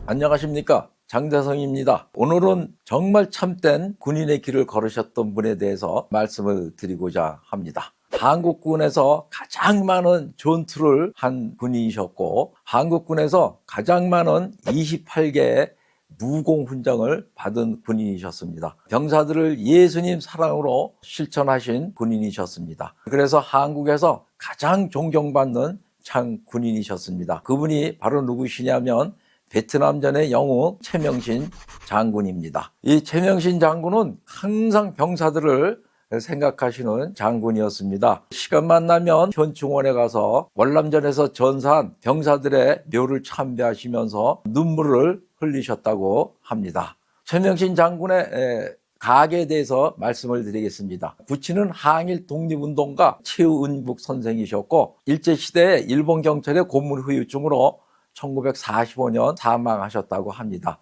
안녕하십니까, 장대성입니다. 오늘은 정말 참된 군인의 길을 걸으셨던 분에 대해서 말씀을 드리고자 합니다. 한국군에서 가장 많은 전투를 한 군인이셨고, 한국군에서 가장 많은 28개의 무공훈장을 받은 군인이셨습니다. 병사들을 예수님 사랑으로 실천하신 군인이셨습니다. 그래서 한국에서 가장 존경받는 참 군인이셨습니다. 그분이 바로 누구시냐면 베트남전의 영웅 최명신 장군입니다. 이 최명신 장군은 항상 병사들을 생각하시는 장군이었습니다. 시간만 나면 현충원에 가서 월남전에서 전사한 병사들의 묘를 참배하시면서 눈물을 흘리셨다고 합니다. 최명신 장군의 가학에 대해서 말씀을 드리겠습니다. 부친은 항일 독립운동가 최은북 선생이셨고, 일제시대에 일본 경찰의 고문 후유증으로 1945년 사망하셨다고 합니다.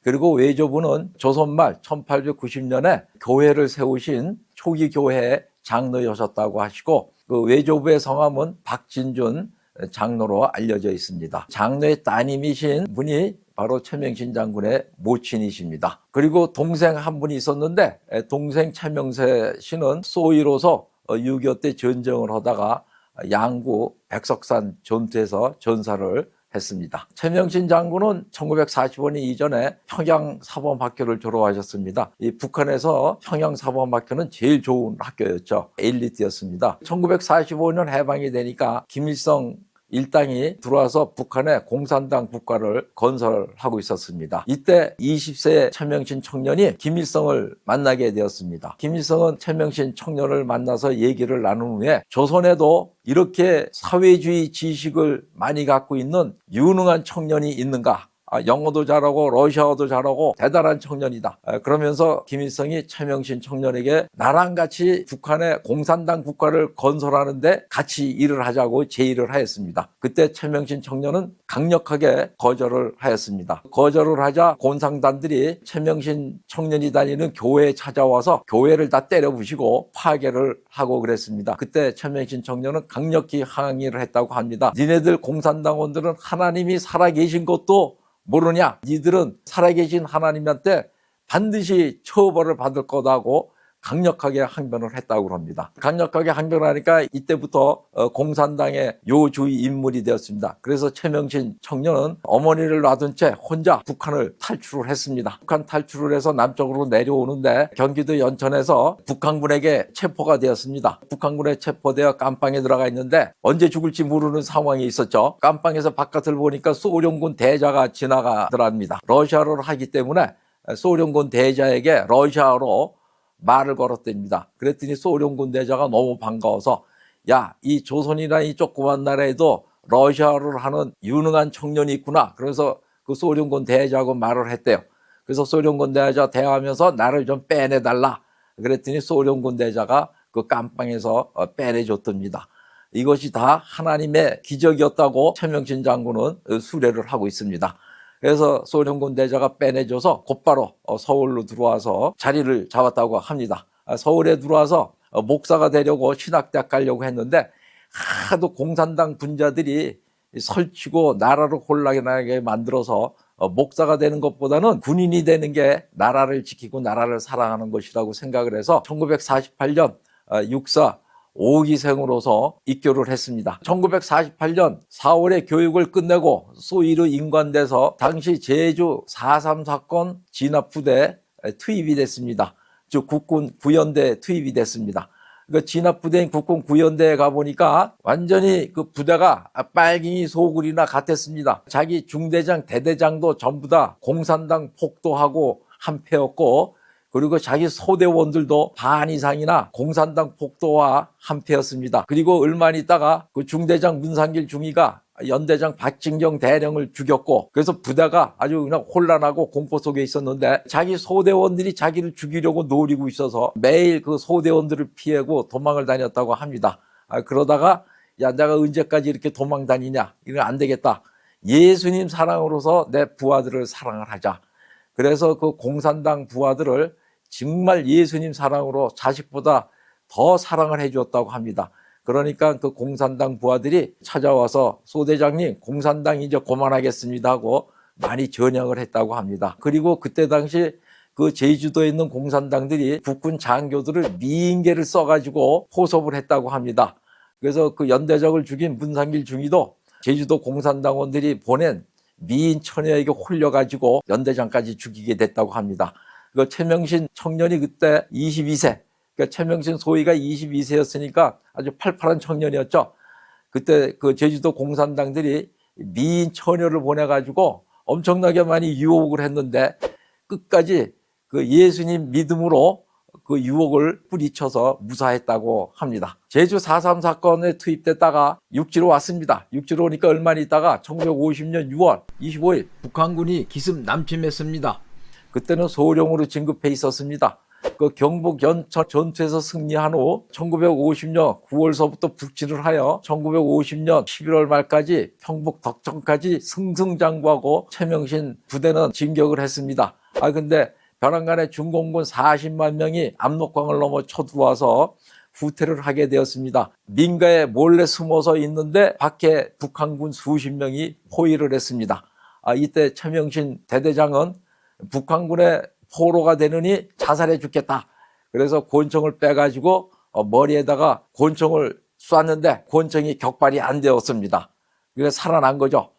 그리고 외조부는 조선말 1890년에 교회를 세우신 초기 교회 장로여셨다고 하시고, 그 외조부의 성함은 박진준 장로로 알려져 있습니다. 장로의 따님이신 분이 바로 최명신 장군의 모친이십니다. 그리고 동생 한 분이 있었는데, 동생 최명세 씨는 소위로서 6.25 때 전쟁을 하다가 양구 백석산 전투에서 전사를 했습니다. 최명신 장군은 1945년 이전에 평양사범학교를 졸업하셨습니다. 이 북한에서 평양사범학교는 제일 좋은 학교였죠. 엘리트였습니다. 1945년 해방이 되니까 김일성 일당이 들어와서 북한의 공산당 국가를 건설하고 있었습니다. 이때 20세 최명신 청년이 김일성을 만나게 되었습니다. 김일성은 최명신 청년을 만나서 얘기를 나눈 후에 조선에도 이렇게 사회주의 지식을 많이 갖고 있는 유능한 청년이 있는가? 영어도 잘하고 러시아어도 잘하고 대단한 청년이다. 그러면서 김일성이 최명신 청년에게 나랑 같이 북한의 공산당 국가를 건설하는데 같이 일을 하자고 제의를 하였습니다. 그때 최명신 청년은 강력하게 거절을 하였습니다. 거절을 하자 공산당들이 최명신 청년이 다니는 교회에 찾아와서 교회를 다 때려 부시고 파괴를 하고 그랬습니다. 그때 최명신 청년은 강력히 항의를 했다고 합니다. 니네들 공산당원들은 하나님이 살아계신 것도 모르냐? 니들은 살아계신 하나님한테 반드시 처벌을 받을 거다고 강력하게 항변을 했다고 합니다. 강력하게 항변하니까 이때부터 공산당의 요주의 인물이 되었습니다. 그래서 최명신 청년은 어머니를 놔둔 채 혼자 북한을 탈출을 했습니다. 북한 탈출을 해서 남쪽으로 내려오는데 경기도 연천에서 북한군에게 체포가 되었습니다. 북한군에 체포되어 깜빵에 들어가 있는데 언제 죽을지 모르는 상황이 있었죠. 깜빵에서 바깥을 보니까 소련군 대자가 지나가더랍니다. 러시아어를 하기 때문에 소련군 대자에게 러시아어로 말을 걸었답니다. 그랬더니 소련군 대자가 너무 반가워서 야, 이 조선이라는 이 조그만 나라에도 러시아어를 하는 유능한 청년이 있구나. 그래서 그 소련군 대자하고 말을 했대요. 그래서 소련군 대자 대화하면서 나를 좀 빼내달라. 그랬더니 소련군 대자가 그 깜빵에서 빼내줬답니다. 이것이 다 하나님의 기적이었다고 최명신 장군은 수레를 하고 있습니다. 그래서 소련군 대자가 빼내줘서 곧바로 서울로 들어와서 자리를 잡았다고 합니다. 서울에 들어와서 목사가 되려고 신학대학 가려고 했는데 하도 공산당 분자들이 설치고 나라를 혼란하게 만들어서 목사가 되는 것보다는 군인이 되는 게 나라를 지키고 나라를 사랑하는 것이라고 생각을 해서 1948년 육사 5기생으로서 입교를 했습니다. 1948년 4월에 교육을 끝내고 소위로 임관돼서 당시 제주 4.3 사건 진압부대에 투입이 됐습니다. 즉 국군 구연대에 투입이 됐습니다. 그 진압부대인 국군 구연대에 가보니까 완전히 그 부대가 빨갱이 소굴이나 같았습니다. 자기 중대장 대대장도 전부 다 공산당 폭도하고 한패였고, 그리고 자기 소대원들도 반 이상이나 공산당 폭도와 한패였습니다. 그리고 얼마 있다가 그 중대장 문상길 중위가 연대장 박진경 대령을 죽였고, 그래서 부대가 아주 그냥 혼란하고 공포 속에 있었는데 자기 소대원들이 자기를 죽이려고 노리고 있어서 매일 그 소대원들을 피하고 도망을 다녔다고 합니다. 그러다가 야, 내가 언제까지 이렇게 도망 다니냐, 이건 안 되겠다. 예수님 사랑으로서 내 부하들을 사랑을 하자. 그래서 그 공산당 부하들을 정말 예수님 사랑으로 자식보다 더 사랑을 해주었다고 합니다. 그러니까 그 공산당 부하들이 찾아와서 소대장님, 공산당 이제 그만하겠습니다 하고 많이 전향을 했다고 합니다. 그리고 그때 당시 그 제주도에 있는 공산당들이 국군 장교들을 미인계를 써가지고 포섭을 했다고 합니다. 그래서 그 연대적을 죽인 문상길 중위도 제주도 공산당원들이 보낸 미인 처녀에게 홀려가지고 연대장까지 죽이게 됐다고 합니다. 그 최명신 청년이 그때 22세, 그러니까 최명신 소위가 22세였으니까 아주 팔팔한 청년이었죠. 그때 그 제주도 공산당들이 미인 처녀를 보내가지고 엄청나게 많이 유혹을 했는데 끝까지 그 예수님 믿음으로 그 유혹을 뿌리쳐서 무사했다고 합니다. 제주 4.3 사건에 투입됐다가 육지로 왔습니다. 육지로 오니까 얼마 있다가 1950년 6월 25일 북한군이 기습 남침했습니다. 그때는 소령으로 진급해 있었습니다. 그 경북 연천 전투에서 승리한 후 1950년 9월서부터 북진을 하여 1950년 11월 말까지 평북 덕천까지 승승장구하고 최명신 부대는 진격을 했습니다. 근데 벼랑간에 중공군 40만 명이 압록강을 넘어 쳐들어와서 후퇴를 하게 되었습니다. 민가에 몰래 숨어서 있는데 밖에 북한군 수십 명이 포위를 했습니다. 이때 최명신 대대장은 북한군의 포로가 되느니 자살해 죽겠다. 그래서 권총을 빼가지고 머리에다가 권총을 쐈는데 권총이 격발이 안 되었습니다. 그래서 살아난 거죠.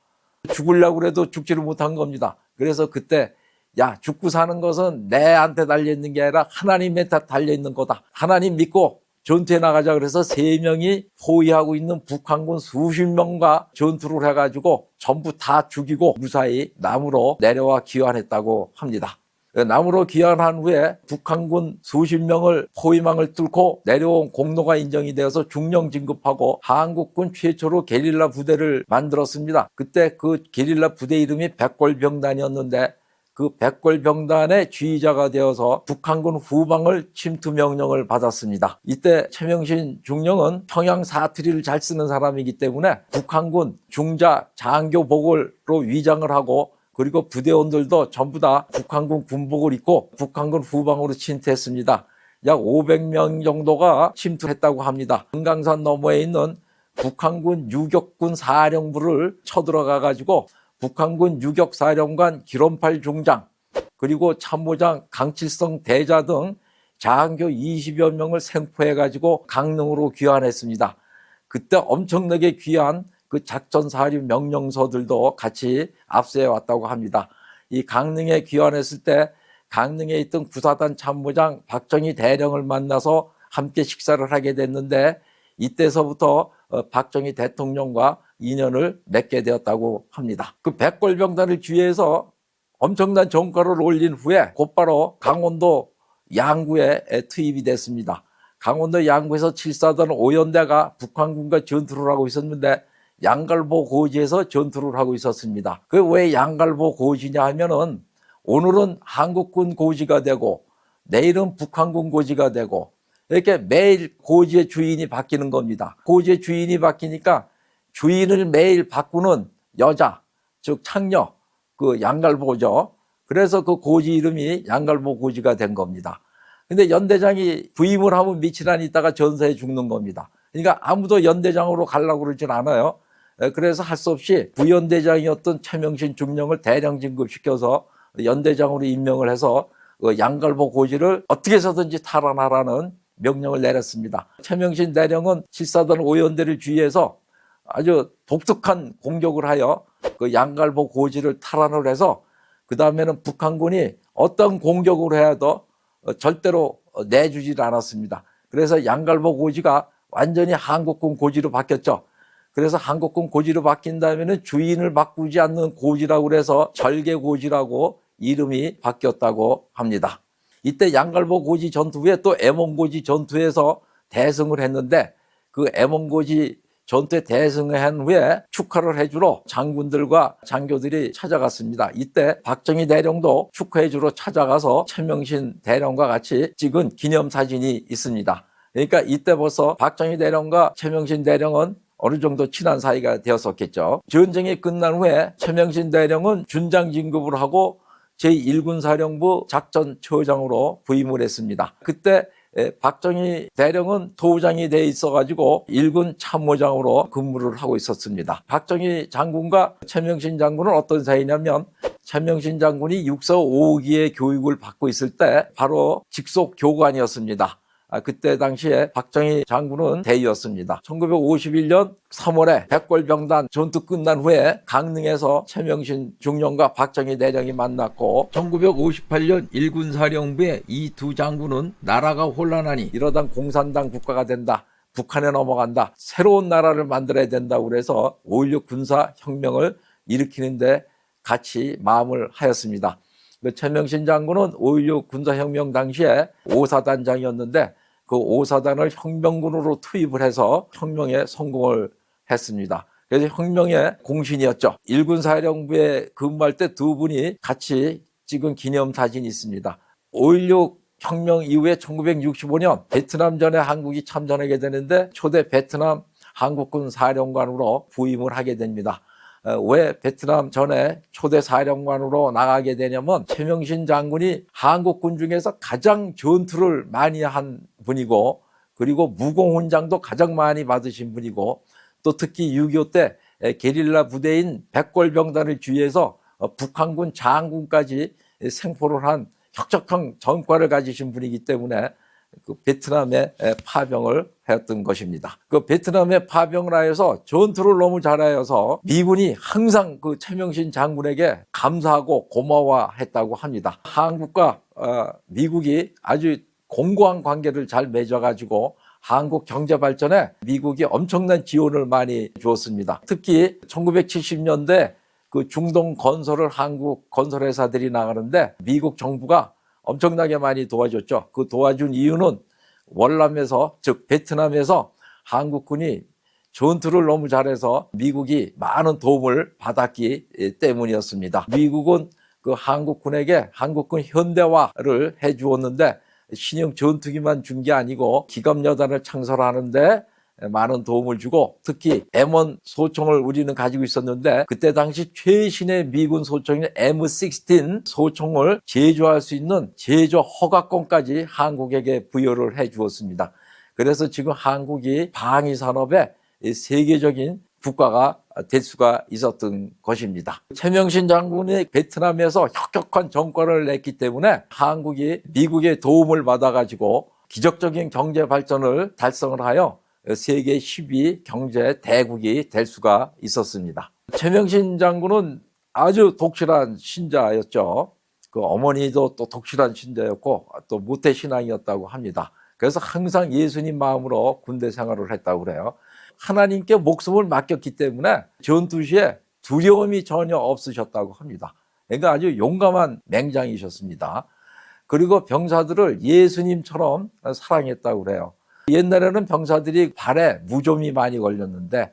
죽으려고 해도 죽지를 못한 겁니다. 그래서 그때 야, 죽고 사는 것은 내한테 달려있는 게 아니라 하나님한테 달려있는 거다. 하나님 믿고 전투에 나가자. 그래서 3명이 포위하고 있는 북한군 수십 명과 전투를 해가지고 전부 다 죽이고 무사히 남으로 내려와 귀환했다고 합니다. 남으로 귀환한 후에 북한군 수십 명을 포위망을 뚫고 내려온 공로가 인정이 되어서 중령 진급하고 한국군 최초로 게릴라 부대를 만들었습니다. 그때 그 게릴라 부대 이름이 백골병단이었는데 그 백골병단의 지휘자가 되어서 북한군 후방을 침투 명령을 받았습니다. 이때 최명신 중령은 평양 사투리를 잘 쓰는 사람이기 때문에 북한군 중자 장교복으로 위장을 하고 그리고 부대원들도 전부 다 북한군 군복을 입고 북한군 후방으로 침투했습니다. 약 500명 정도가 침투했다고 합니다. 금강산 너머에 있는 북한군 유격군 사령부를 쳐들어가 가지고 북한군 유격사령관 기론팔 중장 그리고 참모장 강칠성 대자 등 장교 20여 명을 생포해 가지고 강릉으로 귀환했습니다. 그때 엄청나게 귀한 그 작전 사료 명령서들도 같이 압수해 왔다고 합니다. 이 강릉에 귀환했을 때 강릉에 있던 구사단 참모장 박정희 대령을 만나서 함께 식사를 하게 됐는데 이때서부터 박정희 대통령과 인연을 맺게 되었다고 합니다. 그 백골병단을 기회해서 엄청난 전과를 올린 후에 곧바로 강원도 양구에 투입이 됐습니다. 강원도 양구에서 7사단 5연대가 북한군과 전투를 하고 있었는데 양갈보 고지에서 전투를 하고 있었습니다. 그 왜 양갈보 고지냐 하면은 오늘은 한국군 고지가 되고 내일은 북한군 고지가 되고 이렇게 매일 고지의 주인이 바뀌는 겁니다. 고지의 주인이 바뀌니까 주인을 매일 바꾸는 여자, 즉 창녀, 그 양갈보죠. 그래서 그 고지 이름이 양갈보 고지가 된 겁니다. 근데 연대장이 부임을 하면 며칠 안 있다가 전사해 죽는 겁니다. 그러니까 아무도 연대장으로 가려고 그러진 않아요. 그래서 할 수 없이 부연대장이었던 최명신 중령을 대령 진급시켜서 연대장으로 임명을 해서 양갈보 고지를 어떻게 해서든지 탈환하라는 명령을 내렸습니다. 최명신 대령은 7사단 5연대를 주의해서 아주 독특한 공격을 하여 그 양갈보 고지를 탈환을 해서 그 다음에는 북한군이 어떤 공격을 해도 절대로 내주질 않았습니다. 그래서 양갈보 고지가 완전히 한국군 고지로 바뀌었죠. 그래서 한국군 고지로 바뀐 다음에는 주인을 바꾸지 않는 고지라고 해서 절개고지라고 이름이 바뀌었다고 합니다. 이때 양갈보 고지 전투 후에 또 애몽고지 전투에서 대승을 했는데 그 애몽고지 전투에 대승한 후에 축하를 해주러 장군들과 장교들이 찾아갔습니다. 이때 박정희 대령도 축하해주러 찾아가서 최명신 대령과 같이 찍은 기념사진이 있습니다. 그러니까 이때 벌써 박정희 대령과 최명신 대령은 어느 정도 친한 사이가 되었었겠죠. 전쟁이 끝난 후에 최명신 대령은 준장 진급을 하고 제1군 사령부 작전처장으로 부임을 했습니다. 그때 박정희 대령은 도장이 돼 있어가지고 1군 참모장으로 근무를 하고 있었습니다. 박정희 장군과 최명신 장군은 어떤 사이냐면 최명신 장군이 육사 5기의 교육을 받고 있을 때 바로 직속 교관이었습니다. 그때 당시에 박정희 장군은 대위였습니다. 1951년 3월에 백골병단 전투 끝난 후에 강릉에서 최명신 중령과 박정희 대령이 만났고 1958년 일군사령부의 이 두 장군은 나라가 혼란하니 이러다 공산당 국가가 된다. 북한에 넘어간다. 새로운 나라를 만들어야 된다고 그래서 5.16 군사혁명을 일으키는데 같이 마음을 하였습니다. 최명신 장군은 5.16 군사혁명 당시에 5사단장이었는데 그 5사단을 혁명군으로 투입을 해서 혁명에 성공을 했습니다. 그래서 혁명의 공신이었죠. 일군사령부에 근무할 때 두 분이 같이 찍은 기념사진이 있습니다. 5.16 혁명 이후에 1965년 베트남전에 한국이 참전하게 되는데 초대 베트남 한국군 사령관으로 부임을 하게 됩니다. 왜 베트남 전에 초대 사령관으로 나가게 되냐면 최명신 장군이 한국군 중에서 가장 전투를 많이 한 분이고 그리고 무공훈장도 가장 많이 받으신 분이고 또 특히 6.25 때 게릴라 부대인 백골병단을 주위해서 북한군 장군까지 생포를 한 혁혁한 전과를 가지신 분이기 때문에 그 베트남에 파병을 하였던 것입니다. 그 베트남에 파병을 하여서 전투를 너무 잘하여서 미군이 항상 그 최명신 장군에게 감사하고 고마워했다고 합니다. 한국과 미국이 아주 공고한 관계를 잘 맺어가지고 한국 경제 발전에 미국이 엄청난 지원을 많이 주었습니다. 특히 1970년대 그 중동 건설을 한국 건설회사들이 나가는데 미국 정부가 엄청나게 많이 도와줬죠. 그 도와준 이유는 월남에서 즉 베트남에서 한국군이 전투를 너무 잘해서 미국이 많은 도움을 받았기 때문이었습니다. 미국은 그 한국군에게 한국군 현대화를 해주었는데 신형 전투기만 준 게 아니고 기갑여단을 창설하는데 많은 도움을 주고 특히 M1 소총을 우리는 가지고 있었는데 그때 당시 최신의 미군 소총인 M16 소총을 제조할 수 있는 제조 허가권까지 한국에게 부여를 해 주었습니다. 그래서 지금 한국이 방위 산업의 세계적인 국가가 될 수가 있었던 것입니다. 최명신 장군이 베트남에서 혁혁한 정권을 냈기 때문에 한국이 미국의 도움을 받아가지고 기적적인 경제 발전을 달성을 하여 세계 10위 경제 대국이 될 수가 있었습니다. 최명신 장군은 아주 독실한 신자였죠. 그 어머니도 또 독실한 신자였고 또 모태신앙이었다고 합니다. 그래서 항상 예수님 마음으로 군대 생활을 했다고 그래요. 하나님께 목숨을 맡겼기 때문에 전투 시에 두려움이 전혀 없으셨다고 합니다. 그러니까 아주 용감한 맹장이셨습니다. 그리고 병사들을 예수님처럼 사랑했다고 그래요. 옛날에는 병사들이 발에 무좀이 많이 걸렸는데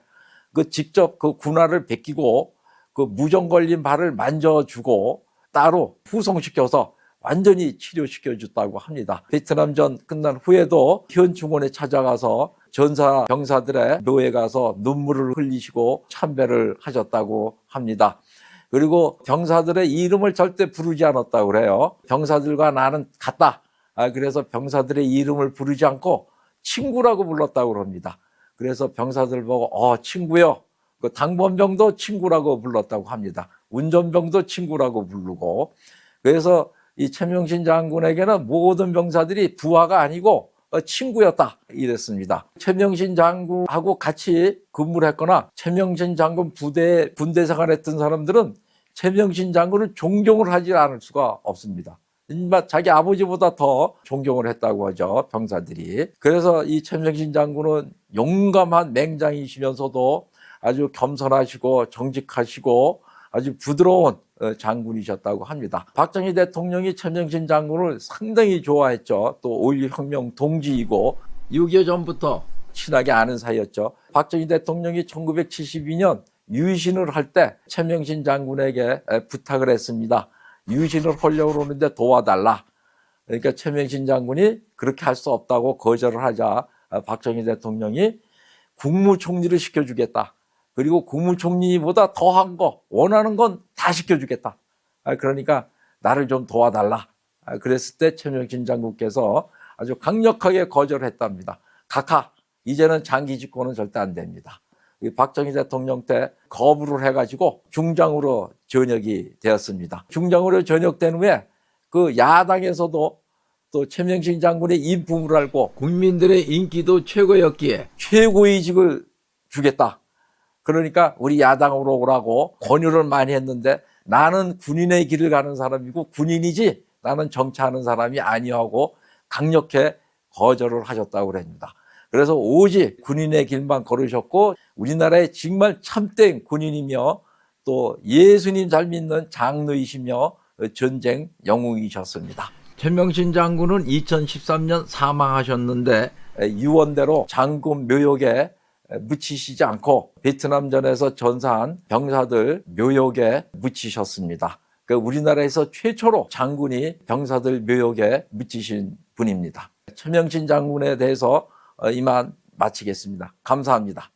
그 직접 그 군화를 벗기고 그 무좀 걸린 발을 만져주고 따로 후송시켜서 완전히 치료시켜 줬다고 합니다. 베트남전 끝난 후에도 현충원에 찾아가서 전사 병사들의 묘에 가서 눈물을 흘리시고 참배를 하셨다고 합니다. 그리고 병사들의 이름을 절대 부르지 않았다고 그래요. 병사들과 나는 같다. 그래서 병사들의 이름을 부르지 않고 친구라고 불렀다고 합니다. 그래서 병사들 보고 친구요. 그 당번병도 친구라고 불렀다고 합니다. 운전병도 친구라고 부르고. 그래서 이 최명신 장군에게는 모든 병사들이 부하가 아니고 친구였다 이랬습니다. 최명신 장군하고 같이 근무를 했거나 최명신 장군 부대에 군대 생활했던 사람들은 최명신 장군을 존경을 하지 않을 수가 없습니다. 자기 아버지보다 더 존경을 했다고 하죠, 병사들이. 그래서 이 최명신 장군은 용감한 맹장이시면서도 아주 겸손하시고 정직하시고 아주 부드러운 장군이셨다고 합니다. 박정희 대통령이 최명신 장군을 상당히 좋아했죠. 또 5.16 혁명 동지이고 6.25 전부터 친하게 아는 사이였죠. 박정희 대통령이 1972년 유신을 할 때 최명신 장군에게 부탁을 했습니다. 유신을 하려고 그러는데 도와달라. 그러니까 최명신 장군이 그렇게 할 수 없다고 거절을 하자 박정희 대통령이 국무총리를 시켜주겠다. 그리고 국무총리보다 더한 거, 원하는 건 다 시켜주겠다. 그러니까 나를 좀 도와달라. 그랬을 때 최명신 장군께서 아주 강력하게 거절을 했답니다. 각하, 이제는 장기 집권은 절대 안 됩니다. 박정희 대통령 때 거부를 해가지고 중장으로 전역이 되었습니다. 중장으로 전역된 후에 그 야당에서도 또 최명신 장군의 인품을 알고 국민들의 인기도 최고였기에 최고위직을 주겠다. 그러니까 우리 야당으로 오라고 권유를 많이 했는데 나는 군인의 길을 가는 사람이고 군인이지 나는 정치하는 사람이 아니하고 강력히 거절을 하셨다고 합니다. 그래서 오직 군인의 길만 걸으셨고 우리나라의 정말 참된 군인이며 또 예수님 잘 믿는 장로이시며 전쟁 영웅이셨습니다. 최명신 장군은 2013년 사망하셨는데 유언대로 장군 묘역에 묻히시지 않고 베트남전에서 전사한 병사들 묘역에 묻히셨습니다. 우리나라에서 최초로 장군이 병사들 묘역에 묻히신 분입니다. 최명신 장군에 대해서 이만 마치겠습니다. 감사합니다.